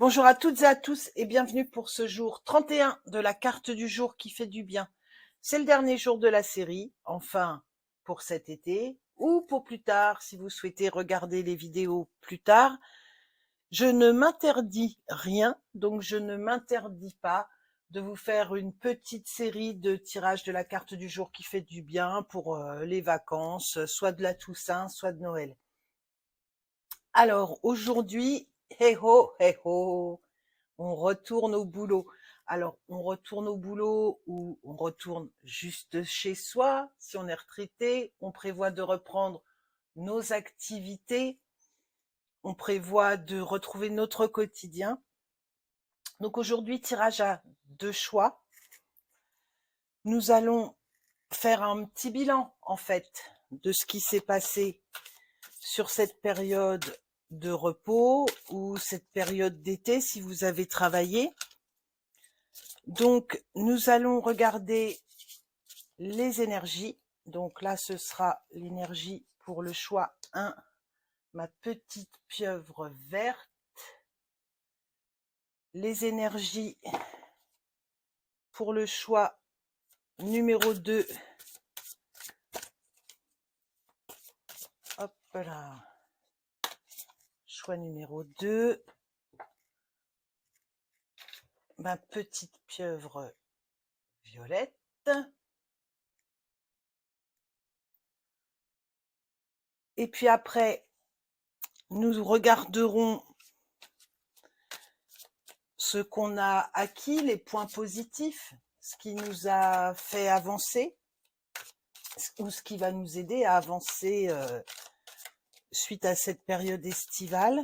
Bonjour à toutes et à tous et bienvenue pour ce jour 31 de la carte du jour qui fait du bien. C'est le dernier jour de la série, enfin pour cet été ou pour plus tard si vous souhaitez regarder les vidéos plus tard. Je ne m'interdis rien, donc je ne m'interdis pas de vous faire une petite série de tirages de la carte du jour qui fait du bien pour les vacances, soit de la Toussaint, soit de Noël. Alors aujourd'hui, hey ho, on retourne au boulot. Alors, on retourne au boulot ou on retourne juste chez soi. Si on est retraité, on prévoit de reprendre nos activités. On prévoit de retrouver notre quotidien. Donc aujourd'hui, tirage à 2 choix. Nous allons faire un petit bilan, en fait, de ce qui s'est passé sur cette période de repos ou cette période d'été si vous avez travaillé. Donc, nous allons regarder les énergies. Donc là, ce sera l'énergie pour le choix 1, ma petite pieuvre verte. Les énergies pour le choix numéro 2. Hop là. Choix numéro 2. Ma petite pieuvre violette. Et puis après, nous regarderons ce qu'on a acquis, les points positifs, ce qui nous a fait avancer, ou ce qui va nous aider à avancer suite à cette période estivale.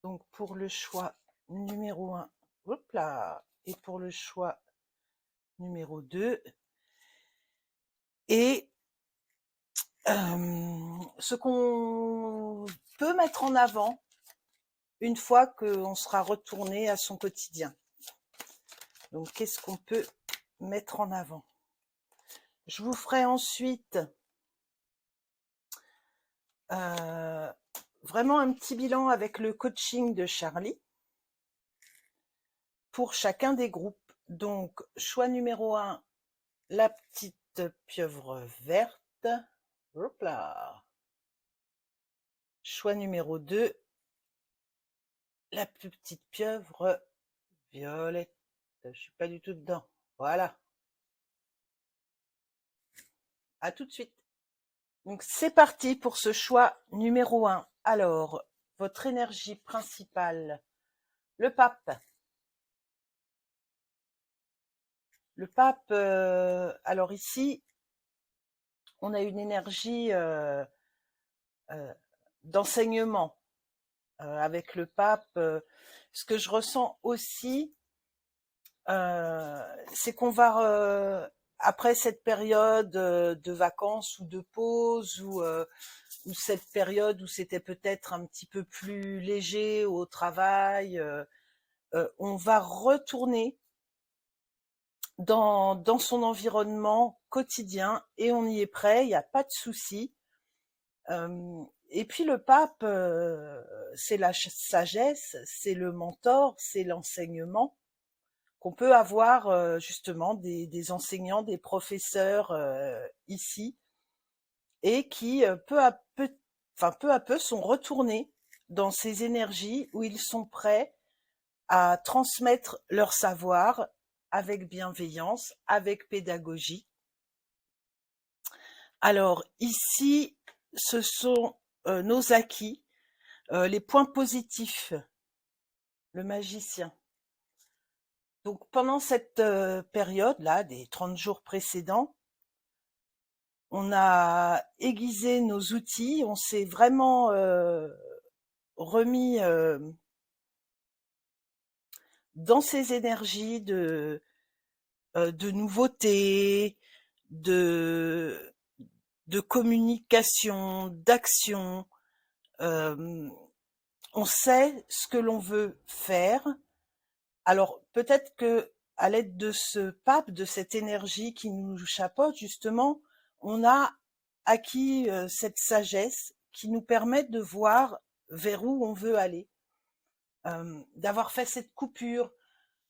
Donc pour le choix numéro 1, hop là, et pour le choix numéro 2. Et ce qu'on peut mettre en avant une fois qu'on sera retourné à son quotidien. Donc qu'est-ce qu'on peut mettre en avant? Je vous ferai ensuite vraiment un petit bilan avec le coaching de Charlie pour chacun des groupes. Donc, choix numéro 1, la petite pieuvre verte. Hop là. Choix numéro 2, la plus petite pieuvre violette. Je suis pas du tout dedans. Voilà. À tout de suite. Donc, c'est parti pour ce choix numéro 1. Alors, votre énergie principale, le pape. Le pape, alors ici, on a une énergie d'enseignement avec le pape. Ce que je ressens aussi, c'est qu'on va, après cette période de vacances ou de pause, ou cette période où c'était peut-être un petit peu plus léger au travail, on va retourner dans son environnement quotidien et on y est prêt, il n'y a pas de souci. Et puis le pape, c'est la sagesse, c'est le mentor, c'est l'enseignement qu'on peut avoir justement des enseignants, des professeurs ici, et qui peu à peu sont retournés dans ces énergies où ils sont prêts à transmettre leur savoir avec bienveillance, avec pédagogie. Alors ici, ce sont nos acquis, les points positifs, le magicien. Donc pendant cette période-là, des 30 jours précédents, on a aiguisé nos outils, on s'est vraiment remis dans ces énergies de nouveauté, de communication, d'action. On sait ce que l'on veut faire. Alors peut-être que à l'aide de ce pape, de cette énergie qui nous chapeaute justement, on a acquis cette sagesse qui nous permet de voir vers où on veut aller. d'avoir fait cette coupure,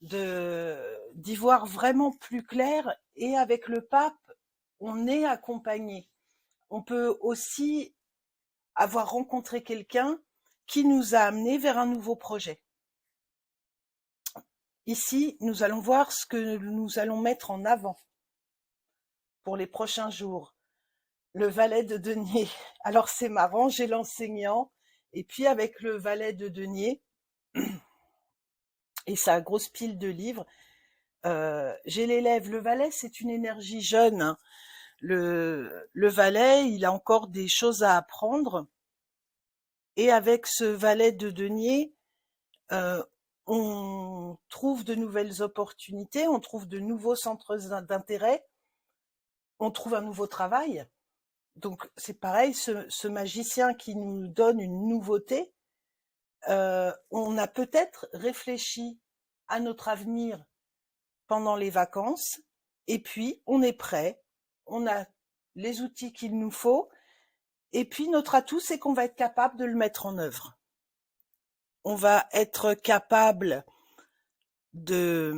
d'y voir vraiment plus clair. Et avec le pape, on est accompagné. On peut aussi avoir rencontré quelqu'un qui nous a amené vers un nouveau projet. Ici, nous allons voir ce que nous allons mettre en avant pour les prochains jours. Le valet de denier. Alors c'est marrant, j'ai l'enseignant, et puis avec le valet de denier et sa grosse pile de livres, j'ai l'élève. Le valet, c'est une énergie jeune, hein. Le valet, il a encore des choses à apprendre. Et avec ce valet de denier, on trouve de nouvelles opportunités, on trouve de nouveaux centres d'intérêt, on trouve un nouveau travail. Donc c'est pareil, ce magicien qui nous donne une nouveauté, on a peut-être réfléchi à notre avenir pendant les vacances, et puis on est prêt, on a les outils qu'il nous faut, et puis notre atout, c'est qu'on va être capable de le mettre en œuvre. On va être capable de,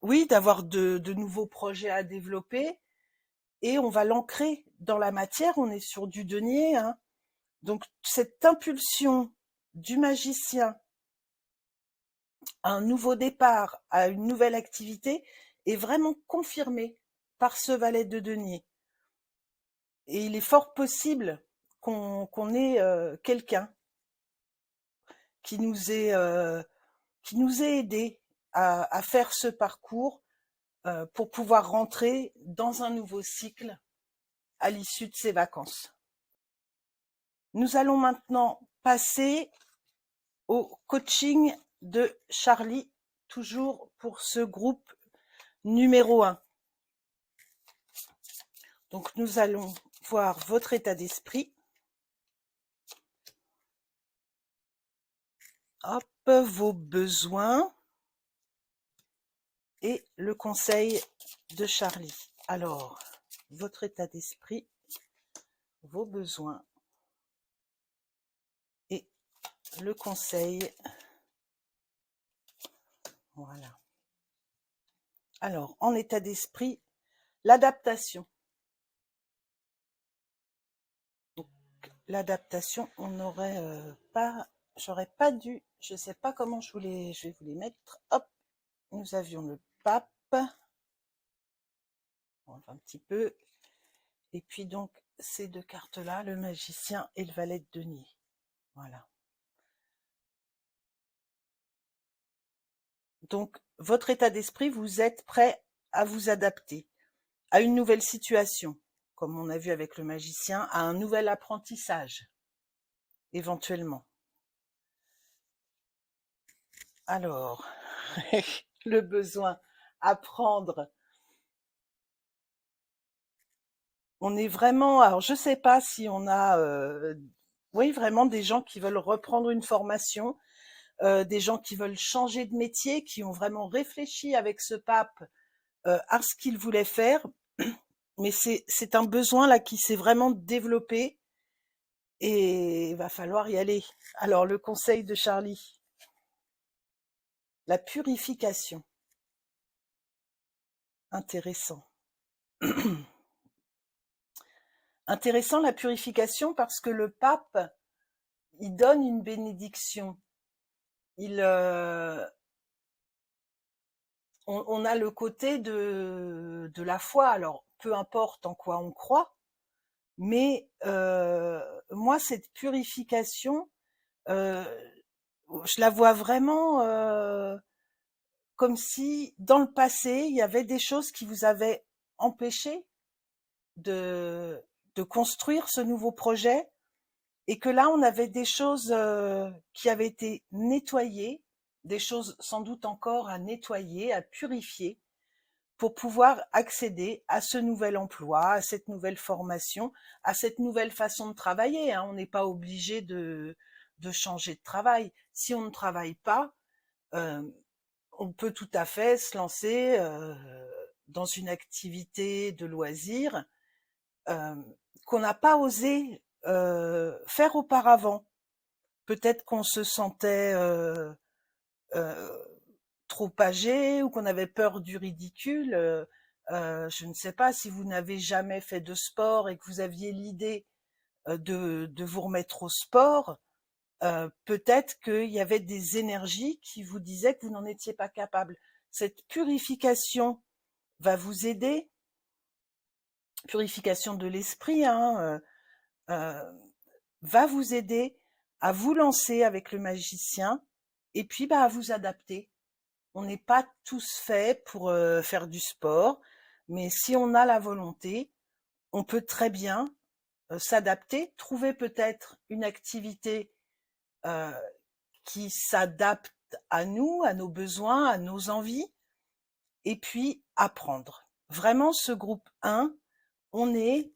oui, d'avoir de nouveaux projets à développer, et on va l'ancrer dans la matière. On est sur du denier, hein. Donc cette impulsion du magicien à un nouveau départ, à une nouvelle activité, est vraiment confirmée par ce valet de denier. Et il est fort possible qu'on ait quelqu'un qui nous ait aidé à faire ce parcours pour pouvoir rentrer dans un nouveau cycle à l'issue de ces vacances. Nous allons maintenant passer au coaching de Charlie, toujours pour ce groupe numéro 1. Donc nous allons voir votre état d'esprit. Hop, vos besoins et le conseil de Charlie. Alors, votre état d'esprit, vos besoins et le conseil. Voilà. Alors, en état d'esprit, l'adaptation. Donc, l'adaptation, on n'aurait pas, j'aurais pas dû, je sais pas comment je vais vous les mettre. Hop, nous avions le pape. On va un petit peu. Et puis donc, ces deux cartes-là, le magicien et le valet de denier. Voilà. Donc, votre état d'esprit, vous êtes prêt à vous adapter à une nouvelle situation, comme on a vu avec le magicien, à un nouvel apprentissage, éventuellement. Alors, le besoin, apprendre. On est vraiment, alors je sais pas si on a, oui, vraiment des gens qui veulent reprendre une formation, des gens qui veulent changer de métier, qui ont vraiment réfléchi avec ce pape à ce qu'ils voulaient faire. Mais c'est un besoin là qui s'est vraiment développé et il va falloir y aller. Alors le conseil de Charlie, la purification. Intéressant. Intéressant la purification parce que le pape, il donne une bénédiction. On a le côté de la foi. Alors peu importe en quoi on croit, mais moi cette purification, euh, je la vois vraiment comme si dans le passé il y avait des choses qui vous avaient empêché de construire ce nouveau projet, et que là on avait des choses qui avaient été nettoyées, des choses sans doute encore à nettoyer, à purifier, pour pouvoir accéder à ce nouvel emploi, à cette nouvelle formation, à cette nouvelle façon de travailler, hein. On n'est pas obligé de changer de travail. Si on ne travaille pas, euh, on peut tout à fait se lancer dans une activité de loisir qu'on n'a pas osé faire auparavant, peut-être qu'on se sentait trop âgé ou qu'on avait peur du ridicule. Je ne sais pas si vous n'avez jamais fait de sport et que vous aviez l'idée de vous remettre au sport. Peut-être qu'il y avait des énergies qui vous disaient que vous n'en étiez pas capable. Cette purification va vous aider, purification de l'esprit, hein, va vous aider à vous lancer avec le magicien et puis à vous adapter. On n'est pas tous faits pour faire du sport, mais si on a la volonté, on peut très bien s'adapter, trouver peut-être une activité euh, qui s'adapte à nous, à nos besoins, à nos envies, et puis apprendre. Vraiment, ce groupe 1, on est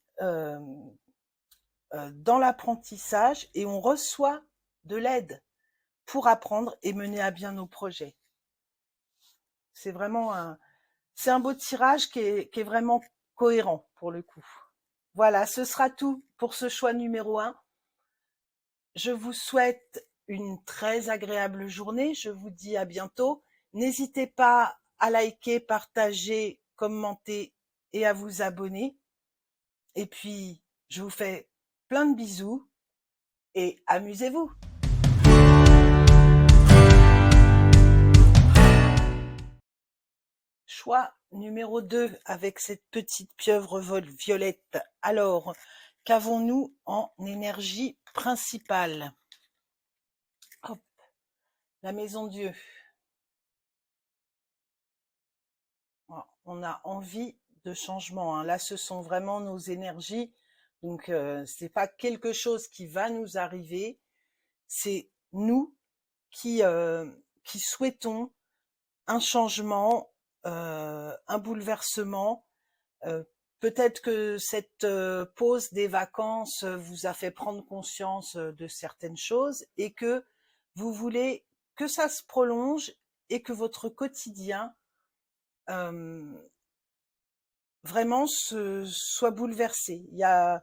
dans l'apprentissage et on reçoit de l'aide pour apprendre et mener à bien nos projets. C'est vraiment c'est un beau tirage qui est vraiment cohérent pour le coup. Voilà, ce sera tout pour ce choix numéro 1. Je vous souhaite une très agréable journée. Je vous dis à bientôt. N'hésitez pas à liker, partager, commenter et à vous abonner. Et puis, je vous fais plein de bisous et amusez-vous. Choix numéro 2 avec cette petite pieuvre violette. Alors, qu'avons-nous en énergie principale? Hop, la maison Dieu. On a envie de changement, hein. Là, ce sont vraiment nos énergies. Donc, c'est pas quelque chose qui va nous arriver. C'est nous qui souhaitons un changement, un bouleversement. Peut-être que cette pause des vacances vous a fait prendre conscience de certaines choses et que vous voulez que ça se prolonge et que votre quotidien vraiment soit bouleversé. Il y a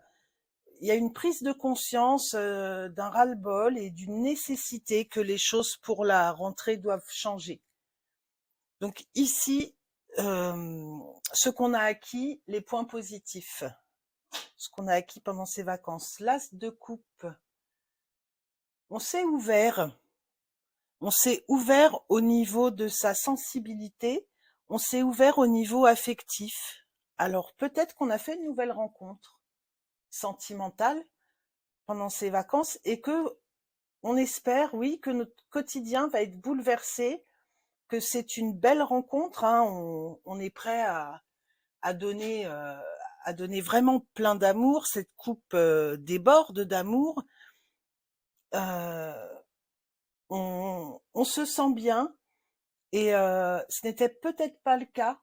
une prise de conscience d'un ras-le-bol et d'une nécessité que les choses pour la rentrée doivent changer. Donc ici, ce qu'on a acquis, les points positifs, ce qu'on a acquis pendant ces vacances. L'as de coupe. On s'est ouvert au niveau de sa sensibilité, on s'est ouvert au niveau affectif. Alors peut-être qu'on a fait une nouvelle rencontre sentimentale pendant ces vacances et que on espère, oui, que notre quotidien va être bouleversé, que c'est une belle rencontre, hein, on est prêt à donner vraiment plein d'amour, cette coupe déborde d'amour, on se sent bien et ce n'était peut-être pas le cas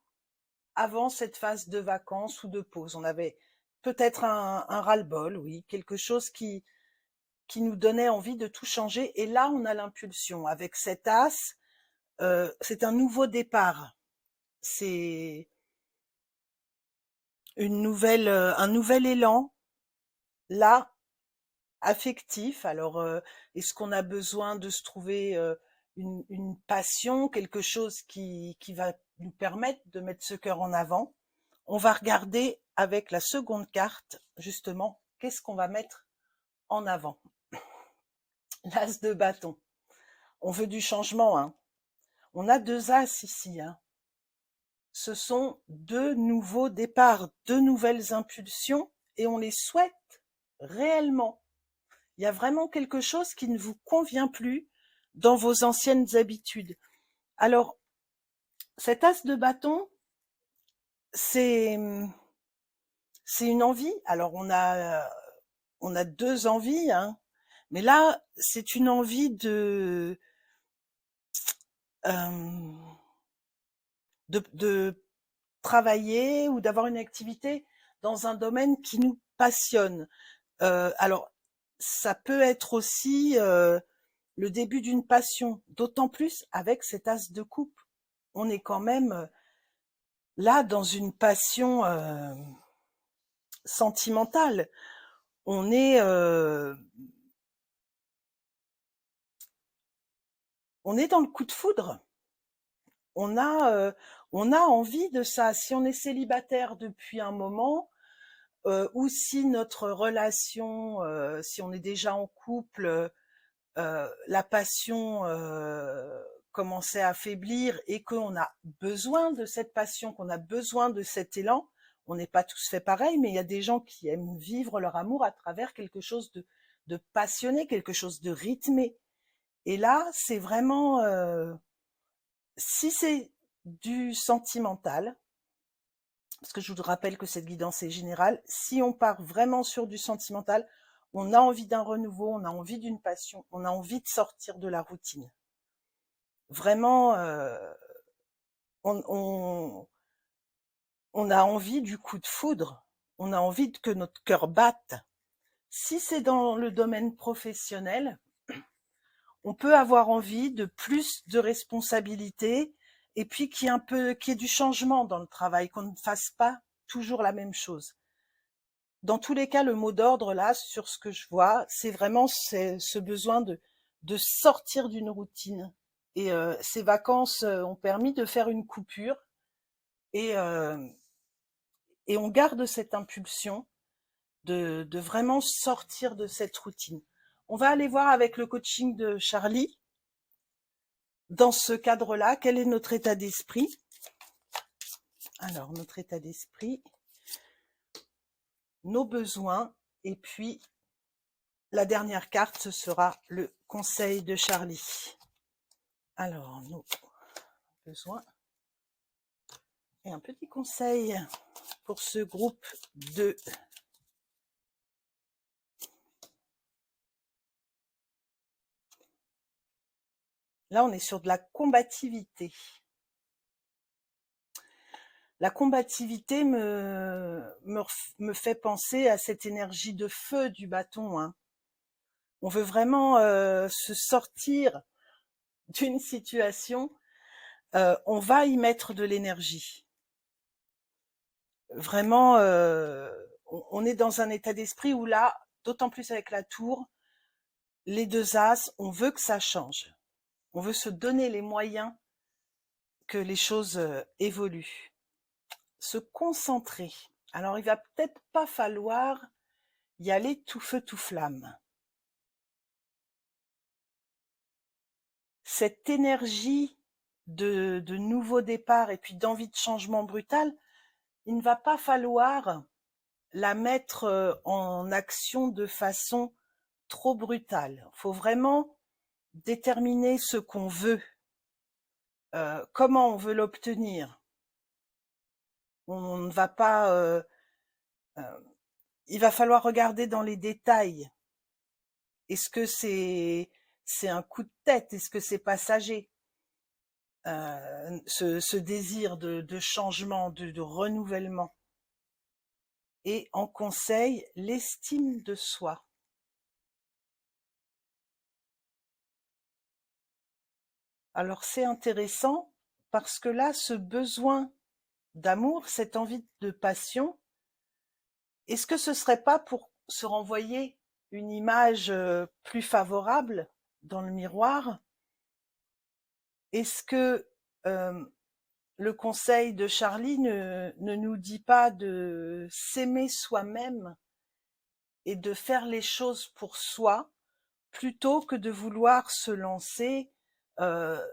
avant cette phase de vacances ou de pause. On avait peut-être un ras-le-bol, oui, quelque chose qui nous donnait envie de tout changer. Et là, on a l'impulsion. Avec cet as, c'est un nouveau départ. C'est un nouvel élan, là, affectif. Alors, est-ce qu'on a besoin de se trouver une passion, quelque chose qui va nous permettre de mettre ce cœur en avant? On va regarder avec la seconde carte, justement, qu'est-ce qu'on va mettre en avant. L'as de bâton. On veut du changement, hein. On a 2 as ici, hein. Ce sont 2 nouveaux départs, 2 nouvelles impulsions et on les souhaite réellement. Il y a vraiment quelque chose qui ne vous convient plus dans vos anciennes habitudes. Alors, cet as de bâton, c'est une envie. Alors, on a 2 envies, hein. Mais là, c'est une envie de travailler ou d'avoir une activité dans un domaine qui nous passionne. Alors, ça peut être aussi le début d'une passion, d'autant plus avec cet as de coupe. On est quand même là dans une passion sentimentale. On est on est dans le coup de foudre. On a envie de ça. Si on est célibataire depuis un moment, ou si notre relation, si on est déjà en couple, la passion commençait à faiblir et qu'on a besoin de cette passion, qu'on a besoin de cet élan. On n'est pas tous fait pareil, mais il y a des gens qui aiment vivre leur amour à travers quelque chose de passionné, quelque chose de rythmé. Et là, c'est vraiment, si c'est du sentimental, parce que je vous rappelle que cette guidance est générale, si on part vraiment sur du sentimental, on a envie d'un renouveau, on a envie d'une passion, on a envie de sortir de la routine. Vraiment, on a envie du coup de foudre, on a envie que notre cœur batte. Si c'est dans le domaine professionnel, on peut avoir envie de plus de responsabilités et puis qu'il y ait du changement dans le travail, qu'on ne fasse pas toujours la même chose. Dans tous les cas, le mot d'ordre là, sur ce que je vois, c'est vraiment ce besoin de sortir d'une routine. Et ces vacances ont permis de faire une coupure et, euh, et on garde cette impulsion de vraiment sortir de cette routine. On va aller voir avec le coaching de Charlie, dans ce cadre-là, quel est notre état d'esprit. Alors, notre état d'esprit, nos besoins, et puis la dernière carte, ce sera le conseil de Charlie. Alors, nos besoins et un petit conseil pour ce groupe de là, on est sur de la combativité. La combativité me fait penser à cette énergie de feu du bâton. Hein. On veut vraiment se sortir d'une situation, on va y mettre de l'énergie. Vraiment, on est dans un état d'esprit où là, d'autant plus avec la tour, les deux as, on veut que ça change. On veut se donner les moyens que les choses évoluent. Se concentrer. Alors, il va peut-être pas falloir y aller tout feu, tout flamme. Cette énergie de nouveau départ et puis d'envie de changement brutal, il ne va pas falloir la mettre en action de façon trop brutale. Il faut vraiment déterminer ce qu'on veut, comment on veut l'obtenir. On ne va pas... il va falloir regarder dans les détails. Est-ce que c'est un coup de tête? Est-ce que c'est passager? Ce désir de changement, de renouvellement. Et en conseil, l'estime de soi. Alors c'est intéressant parce que là, ce besoin d'amour, cette envie de passion, est-ce que ce serait pas pour se renvoyer une image plus favorable dans le miroir? Est-ce que le conseil de Charlie ne nous dit pas de s'aimer soi-même et de faire les choses pour soi plutôt que de vouloir se lancer euh,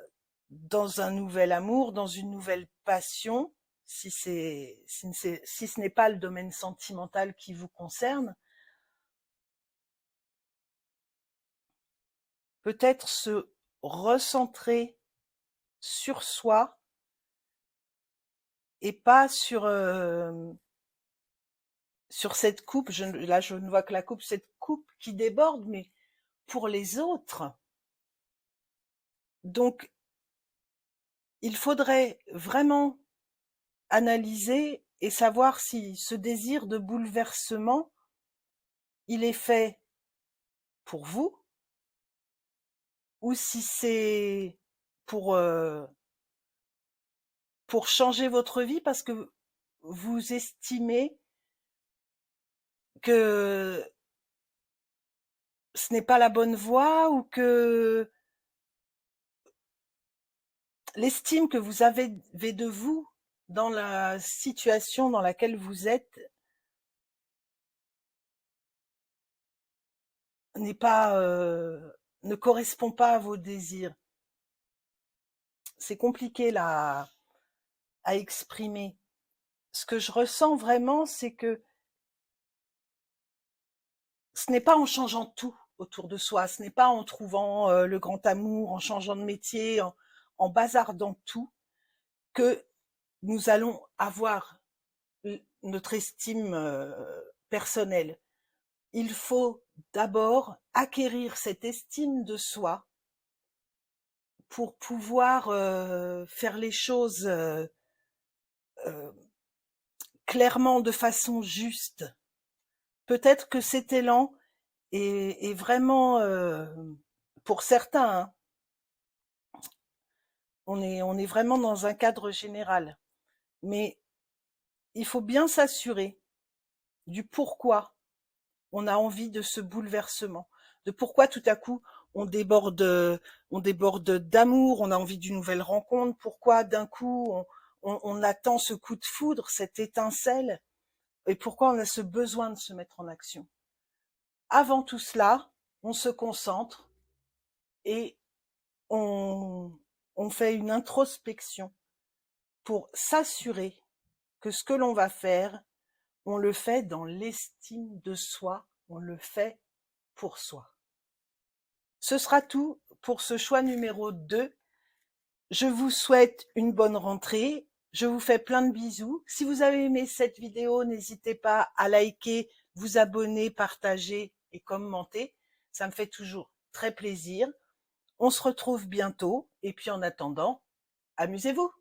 dans un nouvel amour, dans une nouvelle passion, si ce n'est pas le domaine sentimental qui vous concerne, peut-être se recentrer sur soi et pas sur cette coupe. Là, je ne vois que la coupe, cette coupe qui déborde, mais pour les autres. Donc, il faudrait vraiment analyser et savoir si ce désir de bouleversement, il est fait pour vous ou si c'est pour, euh, pour changer votre vie parce que vous estimez que ce n'est pas la bonne voie ou que l'estime que vous avez de vous dans la situation dans laquelle vous êtes n'est pas, ne correspond pas à vos désirs. C'est compliqué là à exprimer. Ce que je ressens vraiment, c'est que ce n'est pas en changeant tout autour de soi, ce n'est pas en trouvant le grand amour, en changeant de métier, en bazardant tout, que nous allons avoir notre estime personnelle. Il faut d'abord acquérir cette estime de soi pour pouvoir faire les choses euh, clairement, de façon juste. Peut-être que cet élan est vraiment, pour certains, hein, on est vraiment dans un cadre général, mais il faut bien s'assurer du pourquoi on a envie de ce bouleversement, de pourquoi tout à coup on déborde d'amour, on a envie d'une nouvelle rencontre, pourquoi d'un coup on attend ce coup de foudre, cette étincelle, et pourquoi on a ce besoin de se mettre en action. Avant tout cela, on se concentre et on, on fait une introspection pour s'assurer que ce que l'on va faire, on le fait dans l'estime de soi, on le fait pour soi. Ce sera tout pour ce choix numéro 2. Je vous souhaite une bonne rentrée. Je vous fais plein de bisous. Si vous avez aimé cette vidéo, n'hésitez pas à liker, vous abonner, partager et commenter. Ça me fait toujours très plaisir. On se retrouve bientôt. Et puis en attendant, amusez-vous.